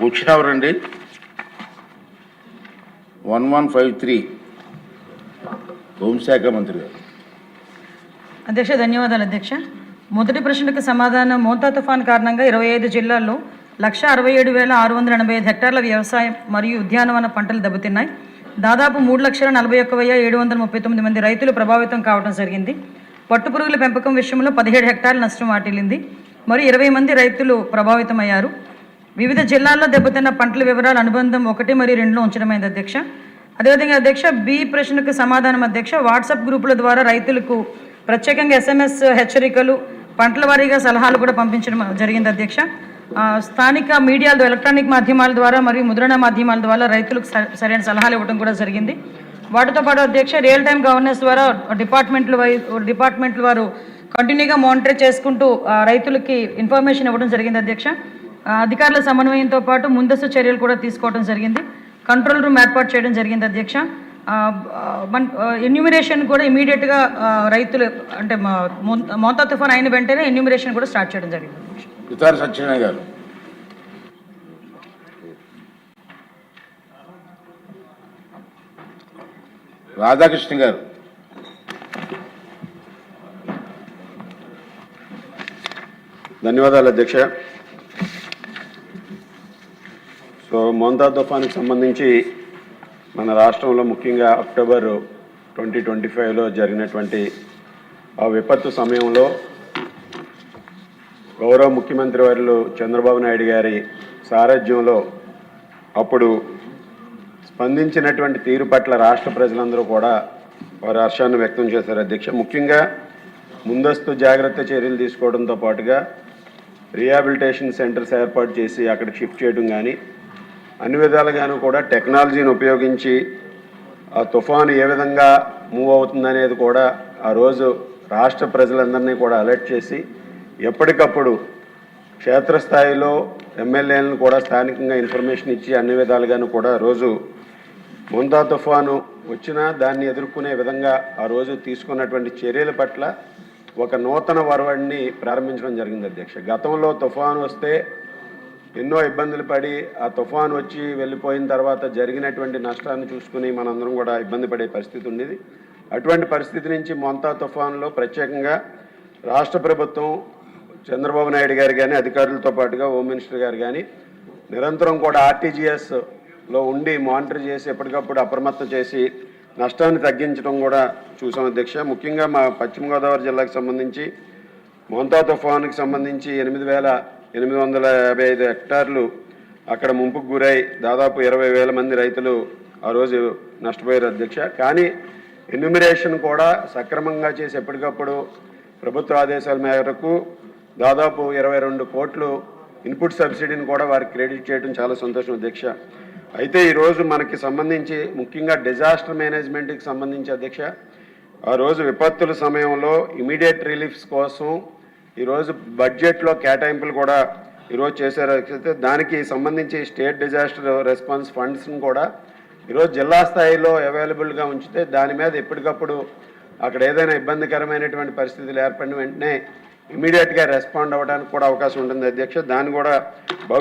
వచ్చినవరండి 1153 హోంశాఖ మంత్రి గారు. అధ్యక్ష ధన్యవాదాలు అధ్యక్ష. మొదటి ప్రశ్నకు సమాధానం, మోంతా తుఫాన్ కారణంగా 25 జిల్లాల్లో 167,685 హెక్టార్ల వ్యవసాయం మరియు ఉద్యానవన పంటలు దెబ్బతిన్నాయి. దాదాపు 3,41,739 మంది రైతులు ప్రభావితం కావడం జరిగింది. పట్టుపురుగుల పెంపకం విషయంలో 17 హెక్టార్ల నష్టం వాటిల్లింది మరియు 20 మంది రైతులు ప్రభావితమయ్యారు. వివిధ జిల్లాల్లో దెబ్బతిన్న పంటల వివరాలు అనుబంధం 1 మరియు 2లో ఉంచడమైంది అధ్యక్ష. అదేవిధంగా అధ్యక్ష బి ప్రశ్నకు సమాధానం అధ్యక్ష, వాట్సాప్ గ్రూపుల ద్వారా రైతులకు ప్రత్యేకంగా SMS హెచ్చరికలు, పంటల వారీగా సలహాలు కూడా పంపించడం జరిగింది అధ్యక్ష. స్థానిక మీడియాలో, ఎలక్ట్రానిక్ మాధ్యమాల ద్వారా మరియు ముద్రణ మాధ్యమాల ద్వారా రైతులకు సరైన సలహాలు ఇవ్వడం కూడా జరిగింది. వాటితో పాటు అధ్యక్ష రియల్ టైం గవర్నెన్స్ ద్వారా డిపార్ట్మెంట్ల వారు కంటిన్యూగా మానిటర్ చేసుకుంటూ రైతులకి ఇన్ఫర్మేషన్ ఇవ్వడం జరిగింది అధ్యక్ష. అధికారుల సమన్వయంతో పాటు ముందస్తు చర్యలు కూడా తీసుకోవడం జరిగింది. కంట్రోల్ రూమ్ ఏర్పాటు చేయడం జరిగింది అధ్యక్ష. ఎన్యూమిరేషన్ కూడా ఇమీడియట్గా రైతులు అంటే మోంతా తుఫాన్ అయిన వెంటనే ఎన్యూమిరేషన్ కూడా స్టార్ట్ చేయడం జరిగింది. సత్యనారాయణ గారు. రాధాకృష్ణ గారు. ధన్యవాదాలు అధ్యక్ష. మోంతా తుఫానుకు సంబంధించి మన రాష్ట్రంలో ముఖ్యంగా అక్టోబర్ 2025లో జరిగినటువంటి ఆ విపత్తు సమయంలో గౌరవ ముఖ్యమంత్రి వర్యులు చంద్రబాబు నాయుడు గారి సారథ్యంలో అప్పుడు స్పందించినటువంటి తీరు పట్ల రాష్ట్ర ప్రజలందరూ కూడా వారి హర్షాన్ని వ్యక్తం చేశారు అధ్యక్ష. ముఖ్యంగా ముందస్తు జాగ్రత్త చర్యలు తీసుకోవడంతో పాటుగా రీహాబిలిటేషన్ సెంటర్స్ ఏర్పాటు చేసి అక్కడికి షిఫ్ట్ చేయడం కానీ, అన్ని విధాలుగాను కూడా టెక్నాలజీని ఉపయోగించి ఆ తుఫాను ఏ విధంగా మూవ్ అవుతుందనేది కూడా ఆ రోజు రాష్ట్ర ప్రజలందరినీ కూడా అలర్ట్ చేసి ఎప్పటికప్పుడు క్షేత్రస్థాయిలో ఎమ్మెల్యేలను కూడా స్థానికంగా ఇన్ఫర్మేషన్ ఇచ్చి అన్ని విధాలుగాను కూడా రోజు మోంతా తుఫాను వచ్చినా దాన్ని ఎదుర్కొనే విధంగా ఆ రోజు తీసుకున్నటువంటి చర్యల పట్ల ఒక నూతన వరవడిని ప్రారంభించడం జరిగింది అధ్యక్ష. గతంలో తుఫాను వస్తే ఎన్నో ఇబ్బందులు పడి ఆ తుఫాను వచ్చి వెళ్ళిపోయిన తర్వాత జరిగినటువంటి నష్టాన్ని చూసుకుని మనందరం కూడా ఇబ్బంది పడే పరిస్థితి ఉండేది. అటువంటి పరిస్థితి నుంచి మోంతా తుఫానులో ప్రత్యేకంగా రాష్ట్ర ప్రభుత్వం చంద్రబాబు నాయుడు గారు కానీ, అధికారులతో పాటుగా హోమ్ మినిస్టర్ గారు కానీ నిరంతరం కూడా RTGSలో ఉండి మానిటర్ చేసి ఎప్పటికప్పుడు అప్రమత్తం చేసి నష్టాన్ని తగ్గించడం కూడా చూసాం అధ్యక్ష. ముఖ్యంగా మా పశ్చిమ గోదావరి జిల్లాకు సంబంధించి మోంతా తుఫానుకి సంబంధించి 8,855 హెక్టార్లు అక్కడ ముంపుకు గురై దాదాపు 20,000 మంది రైతులు ఆ రోజు నష్టపోయారు అధ్యక్ష. కానీ ఎన్యూమిరేషన్ కూడా సక్రమంగా చేసి ఎప్పటికప్పుడు ప్రభుత్వ ఆదేశాల మేరకు దాదాపు 22 కోట్లు ఇన్పుట్ సబ్సిడీని కూడా వారికి క్రెడిట్ చేయడం చాలా సంతోషం అధ్యక్ష. అయితే ఈరోజు మనకి సంబంధించి ముఖ్యంగా డిజాస్టర్ మేనేజ్మెంట్కి సంబంధించి అధ్యక్ష, ఆ రోజు విపత్తుల సమయంలో ఇమీడియట్ రిలీఫ్స్ కోసం ఈరోజు బడ్జెట్లో కేటాయింపులు కూడా ఈరోజు చేశారు. దానికి సంబంధించి స్టేట్ డిజాస్టర్ రెస్పాన్స్ ఫండ్స్ని కూడా ఈరోజు జిల్లా స్థాయిలో అవైలబుల్గా ఉంచితే దాని మీద ఎప్పటికప్పుడు అక్కడ ఏదైనా ఇబ్బందికరమైనటువంటి పరిస్థితులు ఏర్పడిన వెంటనే ఇమీడియట్గా రెస్పాండ్ అవ్వడానికి కూడా అవకాశం ఉంటుంది అధ్యక్ష. దాన్ని కూడా